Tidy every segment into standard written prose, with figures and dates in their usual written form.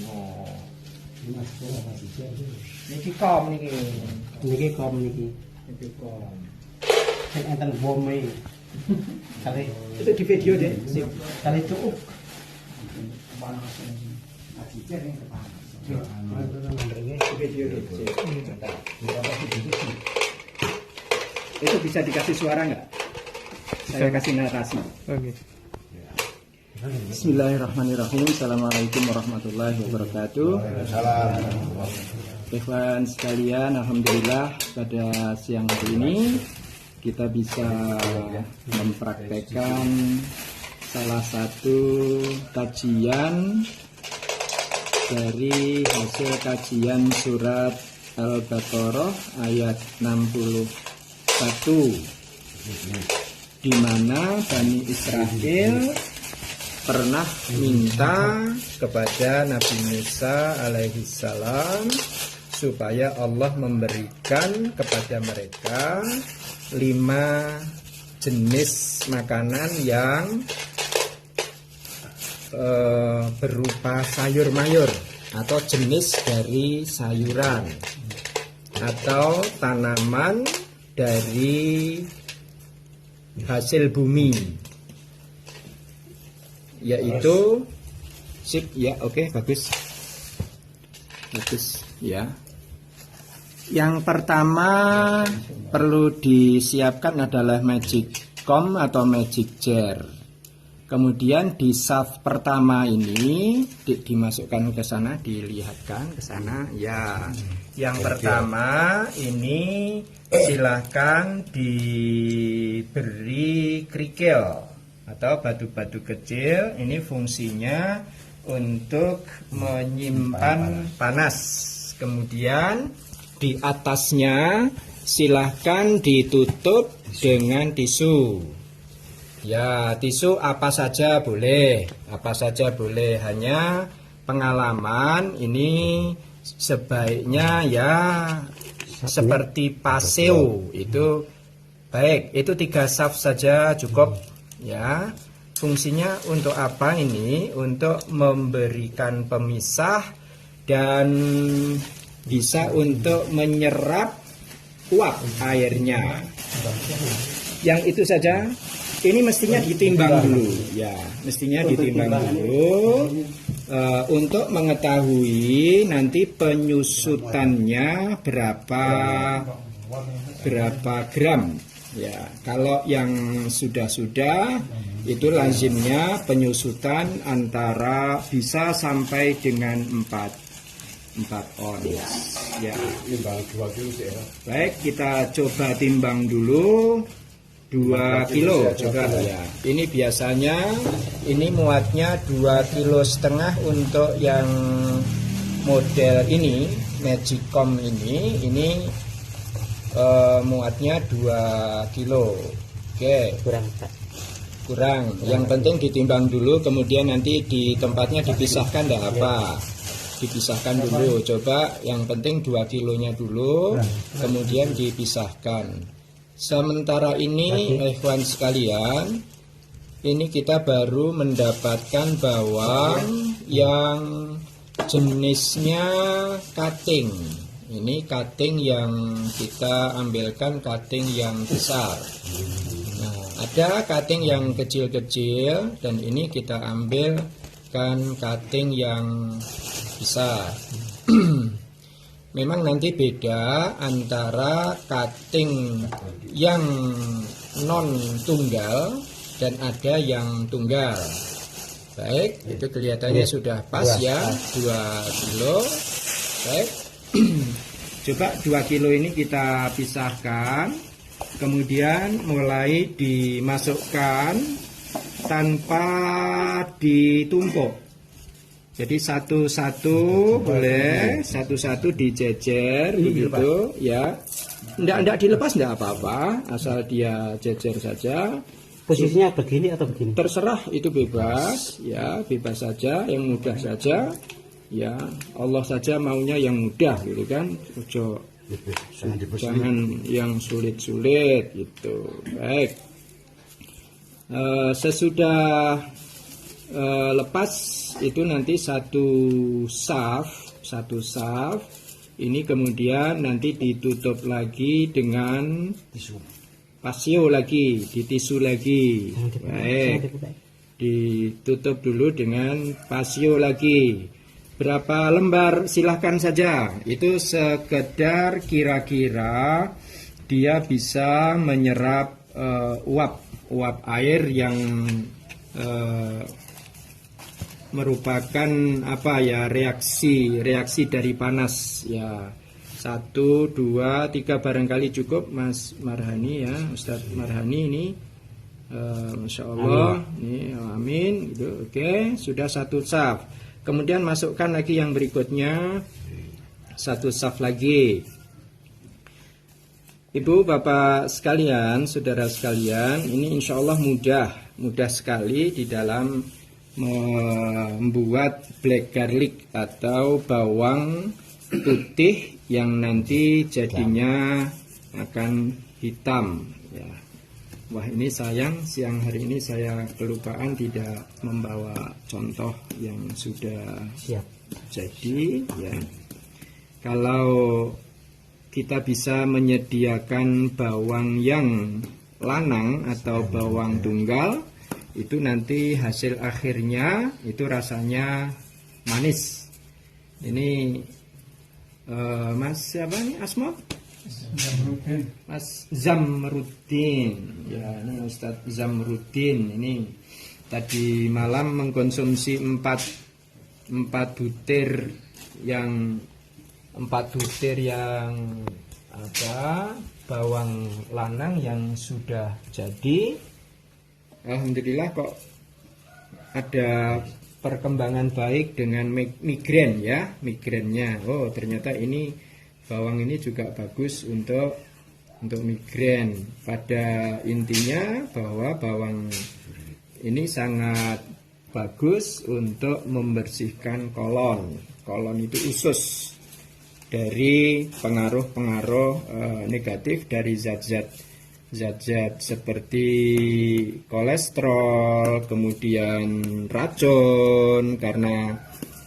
Oh. Niki kom niki. Niki kom niki. Niki kom. Sing enten bom iki. Kali Itu di video deh. kali cukup. Di video deh. Itu bisa dikasih suara nggak? Saya kasih narasi. Oke. Bismillahirrahmanirrahim. Assalamualaikum warahmatullahi wabarakatuh. Ikhwan sekalian, alhamdulillah pada siang hari ini kita bisa mempraktekkan salah satu kajian dari hasil kajian surat Al-Baqarah ayat 61, di mana Bani Israel pernah minta kepada Nabi Musa alaihissalam supaya Allah memberikan kepada mereka 5 jenis makanan yang berupa sayur mayur atau jenis dari sayuran atau tanaman dari hasil bumi, yaitu sip ya, oke, bagus ya. Yang pertama perlu disiapkan adalah magic comb atau magic jar. Kemudian di saf pertama ini dimasukkan ke sana, dilihatkan ke sana ya. Yang pertama ini silahkan diberi kerikil atau batu-batu kecil. Ini fungsinya untuk menyimpan panas. Kemudian di atasnya silahkan ditutup dengan tisu. Ya, tisu apa saja boleh, hanya pengalaman ini sebaiknya ya seperti paseo itu baik, itu 3 saf saja cukup ya. Fungsinya untuk apa ini? Untuk memberikan pemisah dan bisa untuk menyerap uap airnya. Yang itu saja. Ini mestinya ditimbang dulu ya, untuk mengetahui nanti penyusutannya berapa gram ya. Kalau yang sudah itu lazimnya penyusutan antara bisa sampai dengan 4 ons ya. Baik, kita coba timbang dulu. 2 kilo coba ya. Ini biasanya ini muatnya 2,5 kilo untuk yang model ini magic comb ini muatnya 2 kilo. Oke, kurang. Yang penting ditimbang dulu, kemudian nanti di tempatnya dipisahkan enggak apa. Dipisahkan dulu. Coba yang penting 2 kilonya dulu, kemudian dipisahkan. Sementara ini, ikhwan sekalian, ini kita baru mendapatkan bawang yang jenisnya cutting. Ini cutting yang kita ambilkan, cutting yang besar. Nah, ada cutting yang kecil-kecil dan ini kita ambilkan cutting yang besar. Memang nanti beda antara cutting yang non tunggal dan ada yang tunggal. Baik, itu kelihatannya sudah pas ya, 2 kilo. Baik. Coba 2 kilo ini kita pisahkan. Kemudian mulai dimasukkan tanpa ditumpuk. Jadi satu-satu boleh, satu-satu dijejer begitu ya. Enggak dilepas enggak apa-apa, asal dia jejer saja. Posisinya begini atau begini? Terserah, itu bebas ya, bebas saja, yang mudah saja. Ya, Allah saja maunya yang mudah gitu kan. Jangan yang sulit-sulit gitu. Baik. Sesudah lepas itu nanti satu saf ini kemudian nanti ditutup lagi dengan pasio lagi, ditisu lagi. Baik, ditutup dulu dengan pasio lagi. Berapa lembar silahkan saja. Itu sekedar kira-kira dia bisa menyerap uap air yang merupakan reaksi dari panas ya. 1, 2, 3 barangkali cukup Mas Marhani ya, Ustadz Marhani ini Masya Allah ini amin gitu. Oke, sudah satu saf. Kemudian masukkan lagi yang berikutnya, satu saf lagi. Ibu bapak sekalian, saudara sekalian, ini insya Allah mudah sekali di dalam membuat black garlic atau bawang putih yang nanti jadinya akan hitam ya. Wah, ini sayang siang hari ini saya kelupaan tidak membawa contoh yang sudah siap jadi ya. Kalau kita bisa menyediakan bawang yang lanang atau bawang tunggal, itu nanti hasil akhirnya itu rasanya manis. Ini Mas siapa nih Asma? Mas Zamruddin. Ya, ini Ustadz Zamruddin. Ini tadi malam mengkonsumsi 4 butir yang bawang lanang yang sudah jadi. Alhamdulillah kok ada perkembangan baik dengan migrain ya, migrainnya. Oh, ternyata ini bawang ini juga bagus untuk migrain. Pada intinya bahwa bawang ini sangat bagus untuk membersihkan kolon. Kolon itu usus dari pengaruh-pengaruh negatif dari zat-zat seperti kolesterol, kemudian racun. Karena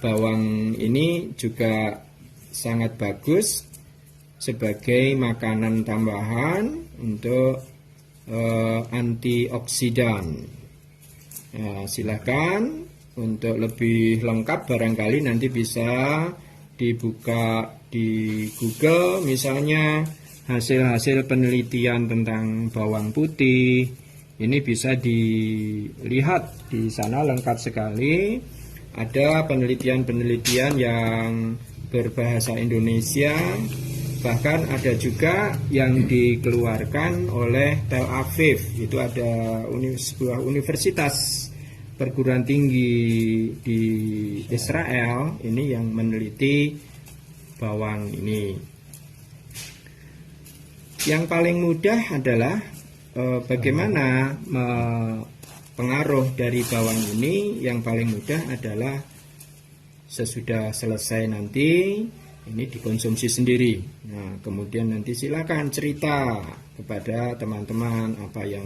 bawang ini juga sangat bagus sebagai makanan tambahan untuk antioksidan. Nah, silakan untuk lebih lengkap barangkali nanti bisa dibuka di Google misalnya hasil-hasil penelitian tentang bawang putih. Ini bisa dilihat di sana lengkap sekali. Ada penelitian-penelitian yang berbahasa Indonesia, bahkan ada juga yang dikeluarkan oleh Tel Aviv. Itu ada sebuah universitas perguruan tinggi di Israel ini yang meneliti bawang ini. Yang paling mudah adalah bagaimana pengaruh dari bawang ini. Yang paling mudah adalah sesudah selesai nanti ini dikonsumsi sendiri. Nah, kemudian nanti silakan cerita kepada teman-teman apa yang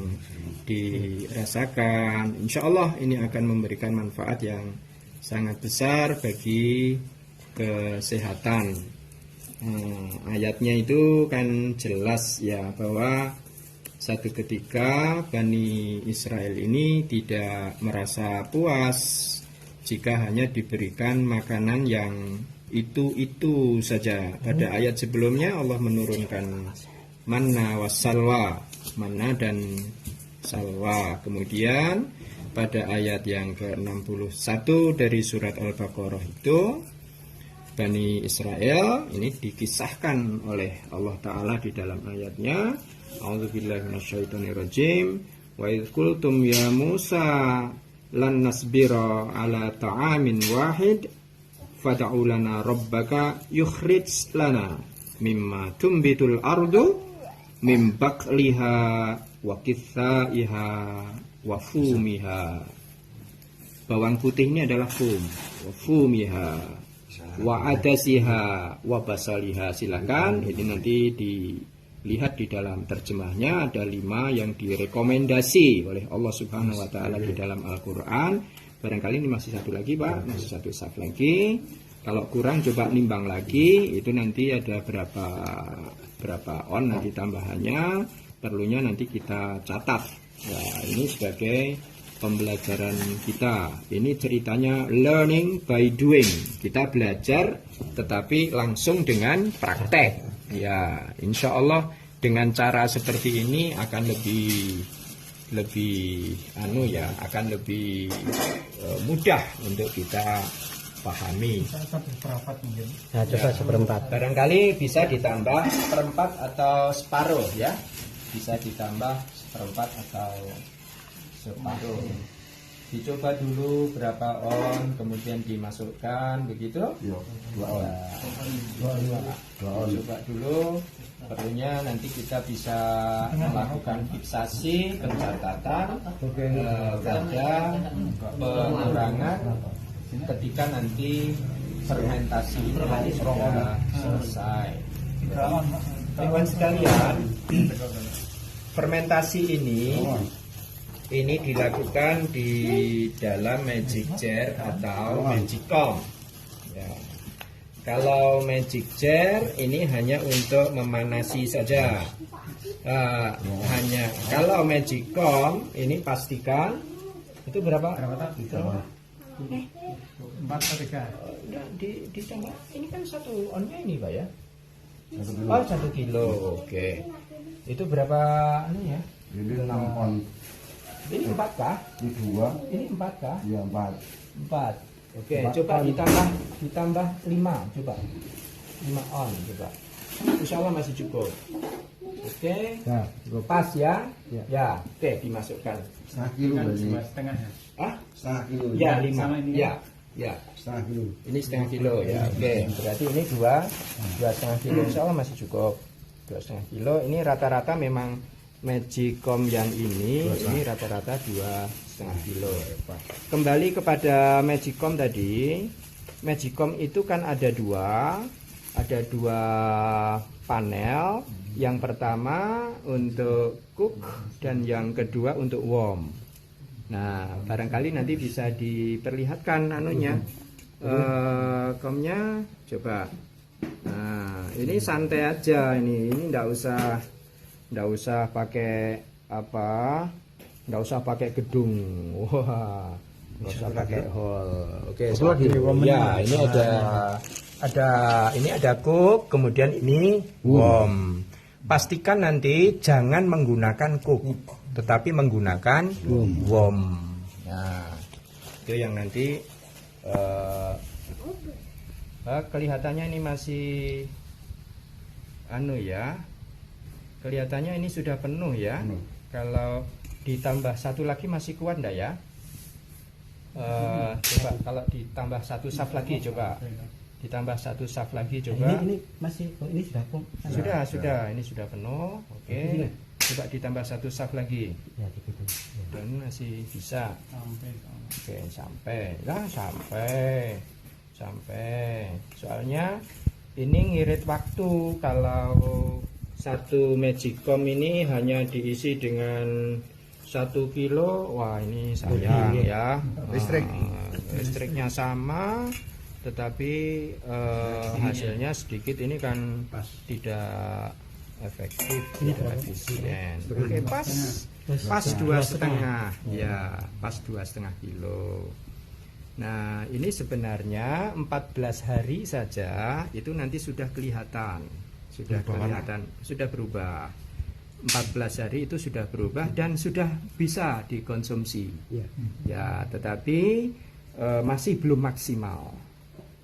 dirasakan. Insya Allah ini akan memberikan manfaat yang sangat besar bagi kesehatan. Ayatnya itu kan jelas ya, bahwa satu ketika Bani Israel ini tidak merasa puas jika hanya diberikan makanan yang itu saja. Pada ayat sebelumnya Allah menurunkan manna wassalwa, manna dan salwa. Kemudian pada ayat yang ke-61 dari surat Al-Baqarah itu Bani Israel ini dikisahkan oleh Allah Ta'ala di dalam ayatnya. A'udzubillahi minasyaitonirrajim. Wa idz qultum ya Musa lan nasbira ala ta'amin wahid fad'u lana rabbaka yukhrij lana mimma tumbitul ardu mim baqliha wa kithaiha wa fumiha. Bawang putih ini adalah fum, wa fumiha wa adasiha wa basaliha. Silakan ini nanti dilihat di dalam terjemahnya, ada 5 yang direkomendasi oleh Allah Subhanahu wa taala di dalam Al-Qur'an. barangkali ini masih satu lagi Pak, masih satu saf lagi. Kalau kurang coba nimbang lagi, itu nanti ada berapa on nanti tambahannya, perlunya nanti kita catat. Ya, ini sebagai pembelajaran kita. Ini ceritanya learning by doing. Kita belajar tetapi langsung dengan praktek. Ya, insya Allah dengan cara seperti ini akan akan lebih mudah untuk kita pahami. Nah, coba seperempat. Barangkali bisa ditambah seperempat atau separuh ya. Bisa ditambah seperempat atau separuh. Dicoba dulu berapa on, kemudian dimasukkan begitu. Iya, 2 on. Coba dulu. Perlunya nanti kita bisa melakukan fiksasi, pencatatan pada pengurangan ketika nanti fermentasi sudah selesai. Teman sekalian, fermentasi ini dilakukan di dalam magic jar atau magicom. Ya. Kalau magic jar ini hanya untuk memanasi saja. Kalau magicom ini pastikan itu berapa? Empat atau 3? Ditambah ini kan satu onnya ini Pak ya? 1 kilo. Oke. Itu berapa ya? Ini 6 on. Ini 4 kah? Ini 2. Ini 4 kah? Iya, 4. 4. Oke, coba ditambah 5 coba. 5 on coba. Insya Allah masih cukup. Oke. Ya, Pas ya? Ya. Ya, oke dimasukkan. Setengah kilo berarti. setengah ya. Ah? Setengah kilo. Ya, sama 5. ini Ya. Ya. Setengah kilo. Ini setengah kilo ya. Oke, berarti ini 2,5 kilo. Insya Allah masih cukup. 2,5 kilo. Ini rata-rata memang magicom yang ini rata-rata 2,5 kilo. Kembali kepada magicom tadi. Magicom itu kan ada dua panel. Yang pertama untuk cook dan yang kedua untuk warm. Nah, barangkali nanti bisa diperlihatkan komnya coba. Nah, ini santai aja ini enggak usah pakai gedung. Wah, enggak usah pakai hall. Oke, ya, ini ada cook, kemudian ini warm. Pastikan nanti jangan menggunakan cook, tetapi menggunakan warm. Nah, itu yang nanti kelihatannya ini masih kelihatannya ini sudah penuh ya. Kalau ditambah satu lagi masih kuat enggak ya? Coba kalau ditambah satu saf lagi coba. Ditambah satu saf lagi coba. Ini masih ini sudah penuh. Sudah, ini sudah penuh. Oke. Coba ditambah satu saf lagi. Ya, gitu. Dan masih bisa. Oke, sampai. Soalnya ini ngirit waktu. Kalau satu magicom ini hanya diisi dengan 1 kilo. Wah, ini sayang ya. Listriknya sama, tetapi hasilnya sedikit. Ini kan tidak efektif, tidak efisien. Oke, pas 2,5 ya, pas 2,5 kilo. Nah, ini sebenarnya 14 hari saja itu nanti sudah kelihatan, sudah berubah. 14 hari itu sudah berubah dan sudah bisa dikonsumsi. Ya, tetapi masih belum maksimal.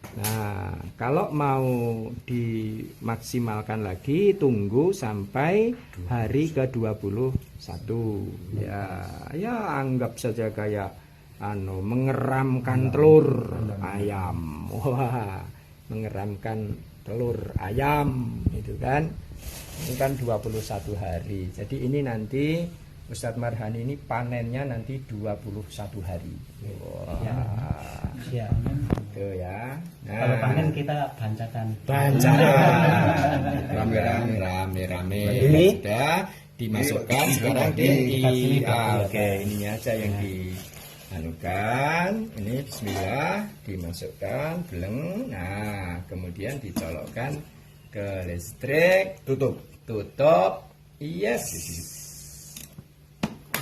Nah, kalau mau dimaksimalkan lagi, tunggu sampai hari ke-21. Ya anggap saja kayak mengeramkan telur ayam. Wah, mengeramkan telur ayam itu kan. Ini kan 21 hari. Jadi ini nanti Ustadz Marhani ini panennya nanti 21 hari. Wah. Ya. Itu ya. Nah, Kalau panen kita bancakan. Rame-rame. Ini sudah dimasukkan sekarang oke, ininya aja yang anukan, ini bismillah, dimasukkan, beleng, nah kemudian dicolokkan ke listrik, tutup, yes.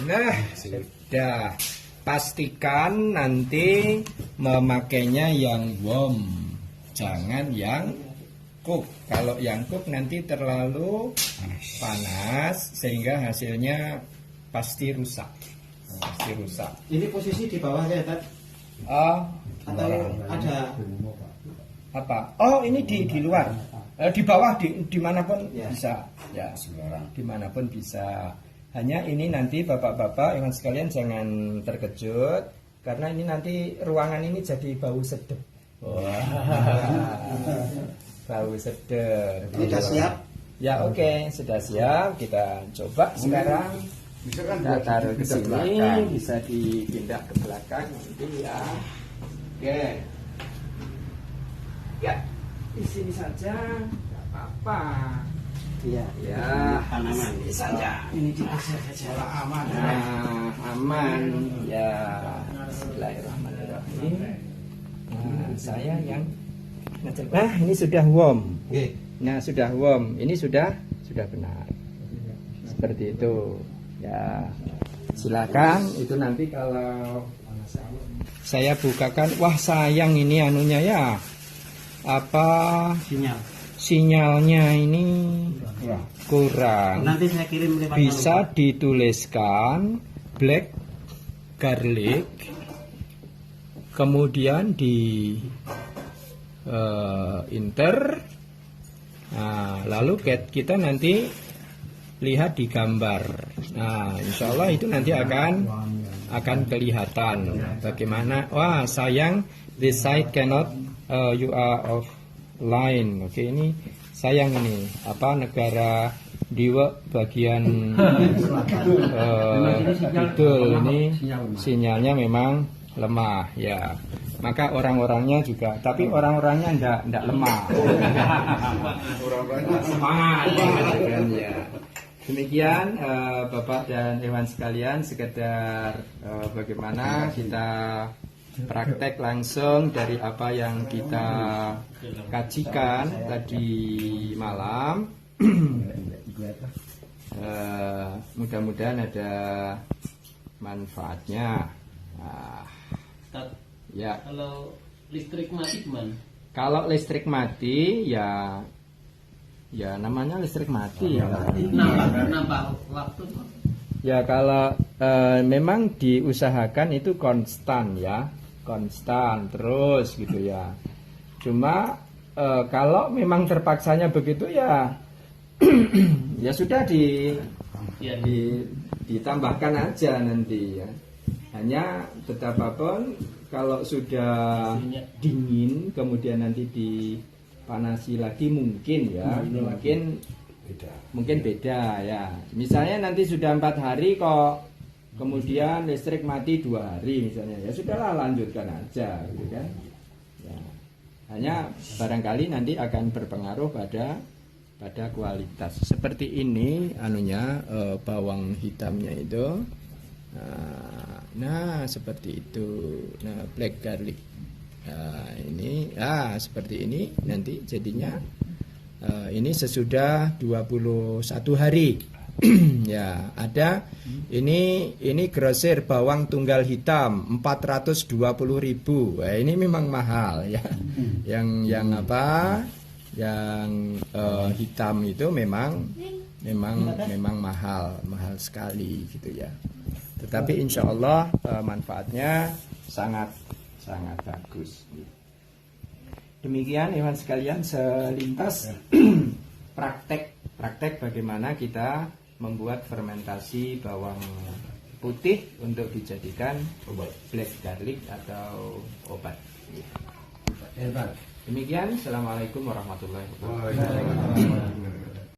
Nah, sudah. Pastikan nanti memakainya yang warm, jangan yang cook. Kalau yang cook nanti terlalu panas sehingga hasilnya pasti rusak. Ini posisi di bawah ya, Tad? Atau ada Apa? Oh, ini di luar. Di bawah, dimanapun bisa. Ya, dimanapun bisa. Hanya ini nanti bapak-bapak iman sekalian jangan terkejut karena ini nanti ruangan ini jadi bau sedap. Bau sedap. Ini sudah siap? Ya oke, sudah siap. Kita coba sekarang. Kita taruh ke sini, bisa dipindah ke belakang nanti ya. Oke. Ya, di sini saja, nggak apa-apa. Iya. Ya, tanaman ini saja. Ini dikasih saja aman. Nah, aman. Ya, Bismillahirrahmanirrahim. Nah, saya yang ngecek. Nah, ini sudah warm. Nah, sudah warm. Ini sudah benar. Seperti itu. Ya, silakan. Itu nanti kalau saya bukakan, wah sayang ini anunya ya. Apa sinyalnya ini kurang. Nanti saya kirim lewat Bisa dituliskan black garlic, kemudian di enter. Nah, lalu kita nanti lihat di gambar. Nah, insya Allah itu nanti akan kelihatan bagaimana. Wah, sayang this side cannot you are offline. Oke, ini sayang ini apa negara Diwa bagian kidul ini sinyalnya memang lemah ya. Maka orang-orangnya juga, tapi orang-orangnya enggak lemah. Orang-orangnya semangat ya. Demikian Bapak dan Iwan sekalian, sekedar bagaimana kita praktek langsung dari apa yang kita kajikan tadi malam. Mudah-mudahan ada manfaatnya. Ya. Kalau listrik mati gimana? Kalau listrik mati ya namanya listrik mati ya. Nambah waktu. Ya kalau memang diusahakan itu konstan ya, konstan terus gitu ya. Cuma kalau memang terpaksanya begitu ya ya sudah ditambahkan aja nanti ya. Hanya betapapun kalau sudah dingin kemudian nanti dipanasi lagi mungkin ya, mungkin beda ya. Misalnya nanti sudah 4 hari kok kemudian listrik mati 2 hari misalnya, ya sudahlah lanjutkan aja gitu kan. Ya. Hanya barangkali nanti akan berpengaruh pada kualitas. Seperti ini anunya bawang hitamnya itu. Nah, seperti itu. Nah, black garlic. Nah, ini seperti ini nanti jadinya ini sesudah 21 hari. Ya, ada ini grosir bawang tunggal hitam 420.000. Nah, ini memang mahal ya. Yang apa? Yang hitam itu memang mahal sekali gitu ya. Tetapi insya Allah manfaatnya sangat bagus. Demikian Iwan sekalian selintas praktek bagaimana kita membuat fermentasi bawang putih untuk dijadikan black garlic atau obat. Demikian, assalamualaikum warahmatullahi wabarakatuh.